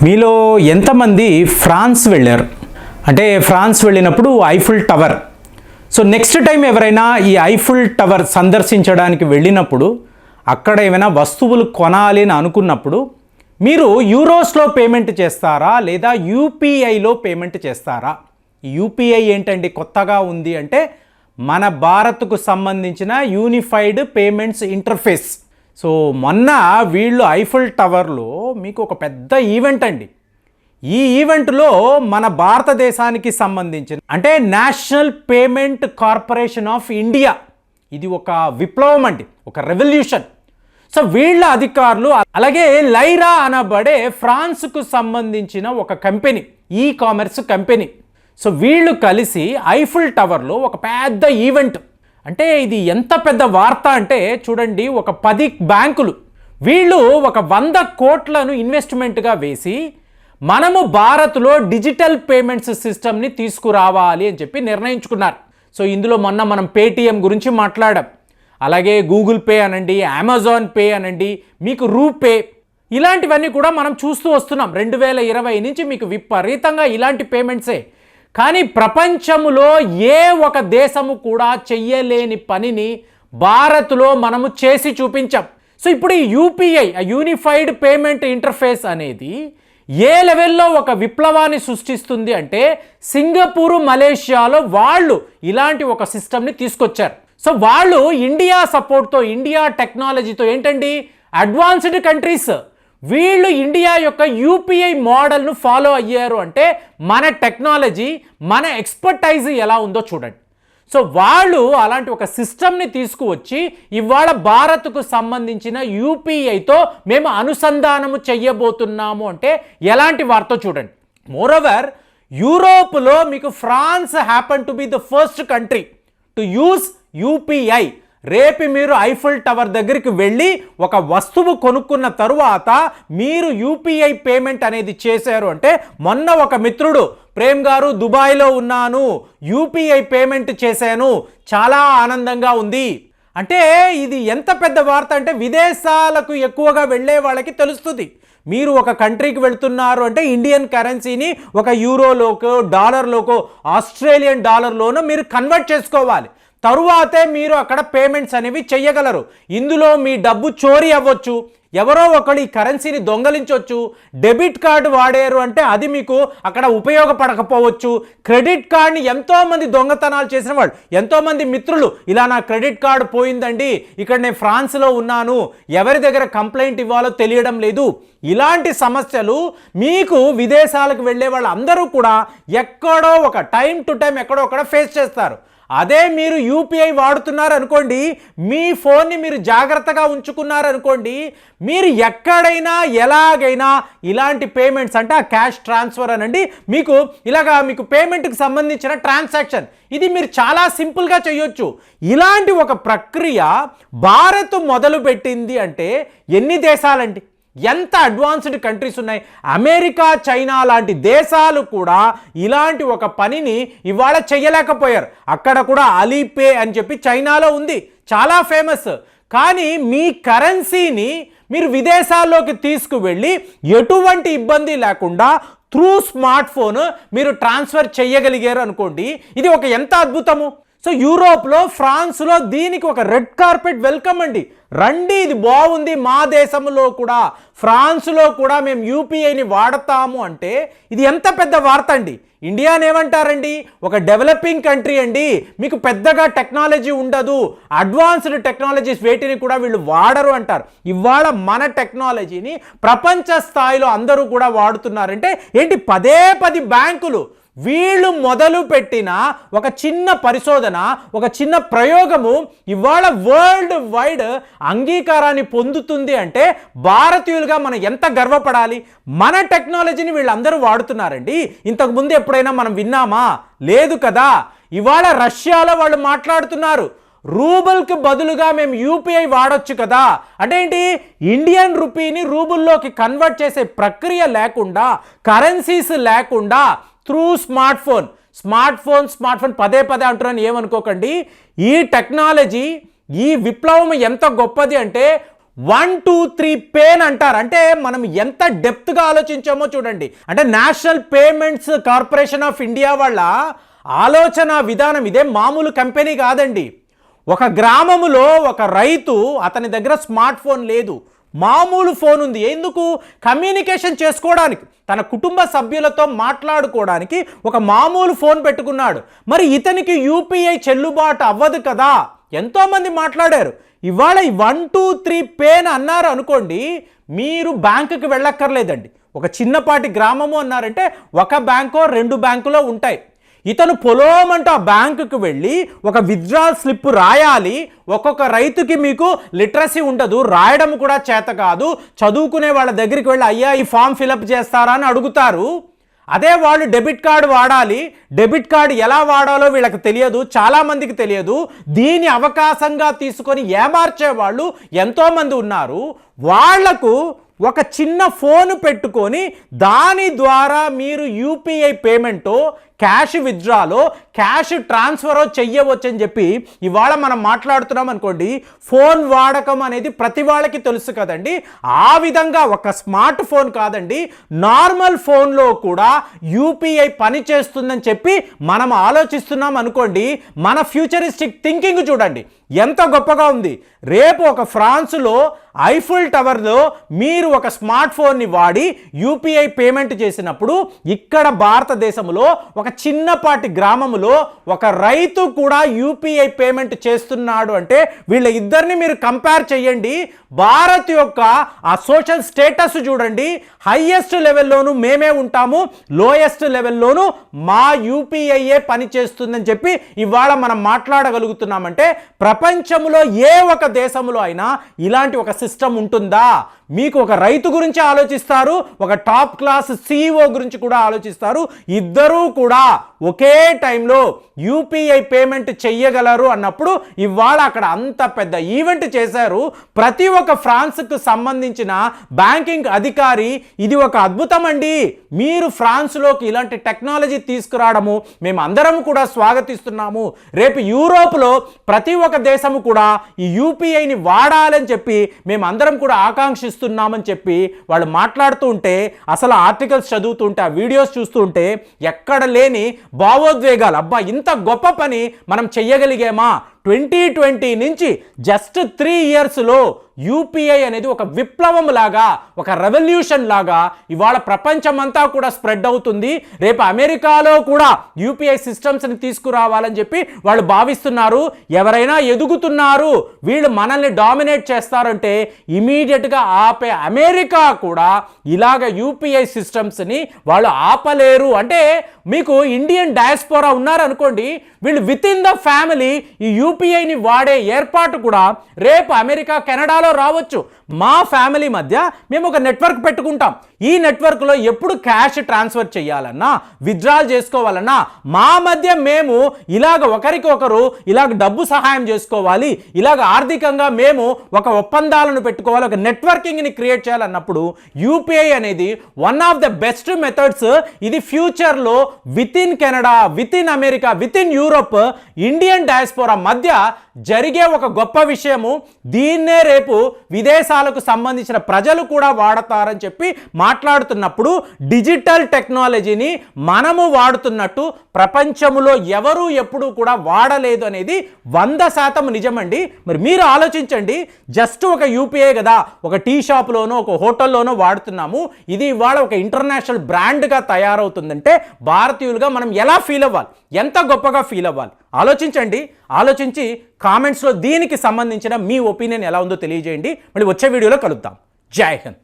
మీలో ఎంతమంది ఫ్రాన్స్ వెళ్ళారు? అంటే ఫ్రాన్స్ వెళ్ళినప్పుడు Eiffel tower. So next time ఎవరైనా ఈ ఐఫిల్ టవర్ సందర్శించడానికి వెళ్ళినప్పుడు అక్కడ ఏమైనా వస్తువులు కొనాలి అని అనుకున్నప్పుడు మీరు యూరోస్లో పేమెంట్ చేస్తారా లేదా యూపీఐలో పేమెంట్ చేస్తారా? యూపీఐ ఏంటండి కొత్తగా ఉంది అంటే మన భారత్కు సంబంధించిన యూనిఫైడ్ పేమెంట్స్ ఇంటర్ఫేస్. సో మొన్న వీళ్ళు ఐఫిల్ టవర్లో మీకు ఒక పెద్ద ఈవెంట్ అండి. ఈ ఈవెంట్లో మన భారతదేశానికి సంబంధించిన అంటే national payment corporation of India, ఇది ఒక విప్లవం అండి, ఒక రెవల్యూషన్. సో వీళ్ళ అధికారులు అలాగే లైరా అనబడే ఫ్రాన్స్కు సంబంధించిన ఒక company, e commerce company, so వీళ్ళు కలిసి ఐఫిల్ టవర్లో ఒక పెద్ద ఈవెంట్. అంటే ఇది ఎంత పెద్ద వార్త అంటే చూడండి, ఒక 10 బ్యాంకులు వీళ్ళు ఒక 100 కోట్లను ఇన్వెస్ట్మెంట్గా వేసి మనము భారత్లో డిజిటల్ పేమెంట్స్ సిస్టమ్ని తీసుకురావాలి అని చెప్పి నిర్ణయించుకున్నారు. సో ఇందులో మొన్న మనం పేటిఎం గురించి మాట్లాడాం, అలాగే గూగుల్ పే అనండి, అమెజాన్ పే అనండి, మీకు రూపే, ఇలాంటివన్నీ కూడా మనం చూస్తూ వస్తున్నాం. 2020 నుంచి మీకు విపరీతంగా ఇలాంటి పేమెంట్సే. కానీ ప్రపంచంలో ఏ ఒక దేశము కూడా చెయ్యలేని పనిని భారత్లో మనము చేసి చూపించాం. సో ఇప్పుడు ఈ యూపీఐ, యూనిఫైడ్ పేమెంట్ ఇంటర్ఫేస్ అనేది ఏ లెవెల్లో ఒక విప్లవాన్ని సృష్టిస్తుంది అంటే సింగపూరు, మలేషియాలో వాళ్ళు ఇలాంటి ఒక సిస్టమ్ని తీసుకొచ్చారు. సో వాళ్ళు ఇండియా సపోర్ట్తో, ఇండియా టెక్నాలజీతో, ఏంటండి అడ్వాన్స్డ్ కంట్రీస్, వీళ్ళు ఇండియా యొక్క యూపీఐ మోడల్ను ఫాలో అయ్యారు. అంటే మన టెక్నాలజీ, మన ఎక్స్పర్టైజ్ ఎలా ఉందో చూడండి. సో వాళ్ళు అలాంటి ఒక సిస్టమ్ని తీసుకువచ్చి ఇవాళ భారత్కు సంబంధించిన యూపీఐతో మేము అనుసంధానము చెయ్యబోతున్నాము అంటే ఎలాంటి వార్త చూడండి. మోరోవర్ యూరోప్లో మీకు France happen to be the first country to use UPI. రేపు మీరు ఐఫిల్ టవర్ దగ్గరికి వెళ్ళి ఒక వస్తువు కొనుక్కున్న తరువాత మీరు యూపీఐ పేమెంట్ అనేది చేశారు అంటే, మొన్న ఒక మిత్రుడు ప్రేమ్ గారు దుబాయ్లో ఉన్నాను, యూపీఐ పేమెంట్ చేశాను, చాలా ఆనందంగా ఉంది అంటే ఇది ఎంత పెద్ద వార్త అంటే విదేశాలకు ఎక్కువగా వెళ్ళే వాళ్ళకి తెలుస్తుంది. మీరు ఒక కంట్రీకి వెళ్తున్నారు అంటే ఇండియన్ కరెన్సీని ఒక యూరోలోకో, డాలర్లోకో, ఆస్ట్రేలియన్ డాలర్లోనో మీరు కన్వర్ట్ చేసుకోవాలి. తరువాతే మీరు అక్కడ పేమెంట్స్ అనేవి చెయ్యగలరు. ఇందులో మీ డబ్బు చోరీ అవ్వచ్చు, ఎవరో ఒకరు ఈ కరెన్సీని దొంగలించవచ్చు, డెబిట్ కార్డు వాడారు అంటే అది మీకు అక్కడ ఉపయోగపడకపోవచ్చు. క్రెడిట్ కార్డ్ని ఎంతోమంది దొంగతనాలు చేసిన వాళ్ళు, ఎంతోమంది మిత్రులు ఇలా నా క్రెడిట్ కార్డు పోయిందండి, ఇక్కడ నేను ఫ్రాన్స్లో ఉన్నాను, ఎవరి దగ్గర కంప్లైంట్ ఇవ్వాలో తెలియడం లేదు, ఇలాంటి సమస్యలు మీకు విదేశాలకు వెళ్ళే వాళ్ళు అందరూ కూడా ఎక్కడో ఒక టైం టు టైం ఎక్కడో ఒకడ ఫేస్ చేస్తారు. అదే మీరు యూపీఐ వాడుతున్నారు అనుకోండి, మీ ఫోన్ని మీరు జాగ్రత్తగా ఉంచుకున్నారు అనుకోండి, మీరు ఎక్కడైనా ఎలాగైనా ఇలాంటి పేమెంట్స్ అంటే ఆ క్యాష్ ట్రాన్స్ఫర్ అనండి, మీకు పేమెంట్కి సంబంధించిన ట్రాన్సాక్షన్ ఇది మీరు చాలా సింపుల్గా చేయొచ్చు. ఇలాంటి ఒక ప్రక్రియ భారత్ మొదలుపెట్టింది అంటే ఎన్ని దేశాలండి, ఎంత అడ్వాన్స్డ్ కంట్రీస్ ఉన్నాయి. అమెరికా, చైనా లాంటి దేశాలు కూడా ఇలాంటి ఒక పనిని ఇవాళ చేయలేకపోయారు. అక్కడ కూడా అలీపే అని చెప్పి చైనాలో ఉంది, చాలా ఫేమస్. కానీ మీ కరెన్సీని మీరు విదేశాల్లోకి తీసుకువెళ్ళి ఎటువంటి ఇబ్బంది లేకుండా త్రూ స్మార్ట్ ఫోన్ మీరు ట్రాన్స్ఫర్ చేయగలిగారు అనుకోండి, ఇది ఒక ఎంత అద్భుతము. సో యూరోప్లో, ఫ్రాన్స్లో దీనికి ఒక రెడ్ కార్పెట్ వెల్కమ్ అండి. రండి, ఇది బాగుంది, మా దేశంలో కూడా, ఫ్రాన్స్లో కూడా మేము యూపీఐని వాడతాము అంటే ఇది ఎంత పెద్ద వార్త అండి. ఇండియాని ఏమంటారండి, ఒక డెవలపింగ్ కంట్రీ అండి, మీకు పెద్దగా టెక్నాలజీ ఉండదు, అడ్వాన్స్డ్ టెక్నాలజీస్ వేటిని కూడా వీళ్ళు వాడరు అంటారు. ఇవాళ మన టెక్నాలజీని ప్రపంచ స్థాయిలో అందరూ కూడా వాడుతున్నారంటే ఏంటి, 10 బ్యాంకులు వీళ్ళు మొదలు పెట్టిన ఒక చిన్న పరిశోధన, ఒక చిన్న ప్రయోగము ఇవాళ వరల్డ్ వైడ్ అంగీకారాన్ని పొందుతుంది అంటే భారతీయులుగా మనం ఎంత గర్వపడాలి. మన టెక్నాలజీని వీళ్ళందరూ వాడుతున్నారండి. ఇంతకుముందు ఎప్పుడైనా మనం విన్నామా? లేదు కదా. ఇవాళ రష్యాలో వాళ్ళు మాట్లాడుతున్నారు, రూబుల్కి బదులుగా మేము యూపీఐ వాడొచ్చు కదా. అంటే ఏంటి, ఇండియన్ రూపీని రూబుల్లోకి కన్వర్ట్ చేసే ప్రక్రియ లేకుండా, కరెన్సీస్ లేకుండా త్రూ స్మార్ట్ ఫోన్ పదే అంటున్నాను, ఏమనుకోకండి. ఈ టెక్నాలజీ, ఈ విప్లవం ఎంత గొప్పది అంటే 1 2 3 పేన్ అంటారు. అంటే మనం ఎంత డెప్త్గా ఆలోచించామో చూడండి. అంటే national payments corporation of India వాళ్ళ ఆలోచన విధానం ఇదే మామూలు కంపెనీ కాదండి. ఒక గ్రామములో ఒక రైతు, అతని దగ్గర స్మార్ట్ ఫోన్ లేదు, మామూలు ఫోన్ ఉంది. ఎందుకు? కమ్యూనికేషన్ చేసుకోవడానికి, తన కుటుంబ సభ్యులతో మాట్లాడుకోవడానికి ఒక మామూలు ఫోన్ పెట్టుకున్నాడు. మరి ఇతనికి యూపీఐ చెల్లుబాటు అవ్వదు కదా. ఎంతోమంది మాట్లాడారు. ఇవాళ 1 2 3 పేన్ అన్నారు అనుకోండి, మీరు బ్యాంకుకి వెళ్ళక్కర్లేదండి. ఒక చిన్నపాటి గ్రామము అన్నారంటే ఒక బ్యాంకో 2 బ్యాంకులో ఉంటాయి. ఇతను పొలోమంటూ ఆ బ్యాంకుకు వెళ్ళి ఒక విత్డ్రాల్ స్లిప్ రాయాలి. ఒక్కొక్క రైతుకి మీకు లిటరసీ ఉండదు, రాయడం కూడా చేత కాదు. చదువుకునే వాళ్ళ దగ్గరికి వెళ్ళి అయ్యా ఈ ఫామ్ ఫిలప్ చేస్తారా అని అడుగుతారు. అదే వాళ్ళు డెబిట్ కార్డు వాడాలి. డెబిట్ కార్డు ఎలా వాడాలో వీళ్ళకి తెలియదు, చాలామందికి తెలియదు. దీని అవకాశంగా తీసుకొని ఏమార్చే వాళ్ళు ఎంతోమంది ఉన్నారు. వాళ్లకు ఒక చిన్న ఫోన్ పెట్టుకొని దాని ద్వారా మీరు యూపీఐ పేమెంటో, క్యాష్ విత్డ్రాలో, క్యాష్ ట్రాన్స్ఫరో చెయ్యవచ్చని చెప్పి ఇవాళ మనం మాట్లాడుతున్నాం అనుకోండి. ఫోన్ వాడకం అనేది ప్రతి వాళ్ళకి తెలుసు కదండి. ఆ విధంగా ఒక స్మార్ట్ ఫోన్ కాదండి, నార్మల్ ఫోన్లో కూడా యూపీఐ పని చేస్తుందని చెప్పి మనం ఆలోచిస్తున్నాం అనుకోండి. మన ఫ్యూచరిస్టిక్ థింకింగ్ చూడండి ఎంత గొప్పగా ఉంది. రేపు ఒక ఫ్రాన్స్లో ఐఫిల్ టవర్లో మీరు ఒక స్మార్ట్ ఫోన్ని వాడి యూపీఐ పేమెంట్ చేసినప్పుడు, ఇక్కడ భారతదేశంలో ఒక చిన్నపాటి గ్రామంలో ఒక రైతు కూడా యూపీఐ పేమెంట్ చేస్తున్నాడు అంటే వీళ్ళ ఇద్దరిని మీరు కంపేర్ చేయండి. భారత్ యొక్క ఆ సోషల్ స్టేటస్ చూడండి. హైయెస్ట్ లెవెల్లోనూ మేమే ఉంటాము, లోయెస్ట్ లెవెల్లోనూ మా యూపీఐఏ పని చేస్తుందని చెప్పి ఇవాళ మనం మాట్లాడగలుగుతున్నామంటే ప్రపంచంలో ఏ ఒక దేశంలో అయినా ఇలాంటి ఒక సిస్టమ్ ఉంటుందా? మీకు ఒక రైతు గురించి ఆలోచిస్తారు, ఒక టాప్ క్లాస్ CEO గురించి కూడా ఆలోచిస్తారు. ఇద్దరూ కూడా ఒకే టైంలో యూపీఐ పేమెంట్ చెయ్యగలరు అన్నప్పుడు ఇవాళ అక్కడ అంత పెద్ద ఈవెంట్ చేశారు. ప్రతి ఒక్క ఫ్రాన్స్కు సంబంధించిన బ్యాంకింగ్ అధికారి ఇది ఒక అద్భుతం అండి, మీరు ఫ్రాన్స్లోకి ఇలాంటి టెక్నాలజీ తీసుకురావడము మేము అందరం కూడా స్వాగతిస్తున్నాము. రేపు యూరోప్లో ప్రతి ఒక్క దేశము కూడా ఈ యూపీఐని వాడాలని చెప్పి మేము అందరం కూడా ఆకాంక్షిస్తున్నామని చెప్పి వాళ్ళు మాట్లాడుతూ ఉంటే, అసలు ఆర్టికల్స్ చదువుతుంటే, ఆ వీడియోస్ చూస్తుంటే ఎక్కడ లేని భావోద్వేగాలు. అబ్బా, ఇంత గొప్ప పని మనం చెయ్యగలిగామా? 2020 నుంచి జస్ట్ 3 ఇయర్స్లో యూపీఐ అనేది ఒక విప్లవం లాగా, ఒక రెవల్యూషన్ లాగా ఇవాళ ప్రపంచమంతా కూడా స్ప్రెడ్ అవుతుంది. రేపు అమెరికాలో కూడా యూపీఐ సిస్టమ్స్ని తీసుకురావాలని చెప్పి వాళ్ళు భావిస్తున్నారు. ఎవరైనా ఎదుగుతున్నారు, వీళ్ళు మనల్ని డామినేట్ చేస్తారంటే ఇమీడియట్గా ఆపే అమెరికా కూడా ఇలాగ యూపీఐ సిస్టమ్స్ని వాళ్ళు ఆపలేరు. అంటే మీకు ఇండియన్ డయాస్పోరా ఉన్నారనుకోండి, వీళ్ళు విత్ ఇన్ ద ఫ్యామిలీ ఈ యూపీఐని వాడే ఏర్పాటు కూడా రేపు అమెరికా, కెనడాలో రావచ్చు. మా ఫ్యామిలీ మధ్య మేము ఒక నెట్వర్క్ పెట్టుకుంటాం. ఈ నెట్వర్క్లో ఎప్పుడు క్యాష్ ట్రాన్స్ఫర్ చేయాలన్నా, విత్డ్రాల్ చేసుకోవాలన్నా మా మధ్య మేము ఇలాగ ఒకరికొకరు ఇలాగ డబ్బు సహాయం చేసుకోవాలి, ఇలాగ ఆర్థికంగా మేము ఒక ఒప్పందాలను పెట్టుకోవాలి, ఒక నెట్వర్కింగ్ని క్రియేట్ చేయాలన్నప్పుడు యూపీఐ అనేది one of the best methods. ఇది ఫ్యూచర్లో with in Canada, with in America, with in Europe, Indian diaspora మధ్య జరిగే ఒక గొప్ప విషయము. దీన్నే రేపు విదేశాలకు సంబంధించిన ప్రజలు కూడా వాడతారని చెప్పి మాట్లాడుతున్నప్పుడు డిజిటల్ టెక్నాలజీని మనము వాడుతున్నట్టు ప్రపంచంలో ఎవరు ఎప్పుడూ కూడా వాడలేదు అనేది 100% నిజమండి. మరి మీరు ఆలోచించండి, జస్ట్ ఒక యూపీఐ కదా, ఒక టీ షాప్లోనో ఒక హోటల్లోనో వాడుతున్నాము. ఇది ఇవాళ ఒక ఇంటర్నేషనల్ బ్రాండ్గా తయారవుతుందంటే భారతీయులుగా మనం ఎలా ఫీల్ అవ్వాలి, ఎంత గొప్పగా ఫీల్ అవ్వాలి ఆలోచించండి. ఆలోచించి కామెంట్స్లో దీనికి సంబంధించిన మీ ఒపీనియన్ ఎలా ఉందో తెలియజేయండి. మళ్ళీ వచ్చే వీడియోలో కలుద్దాం. జై హింద్.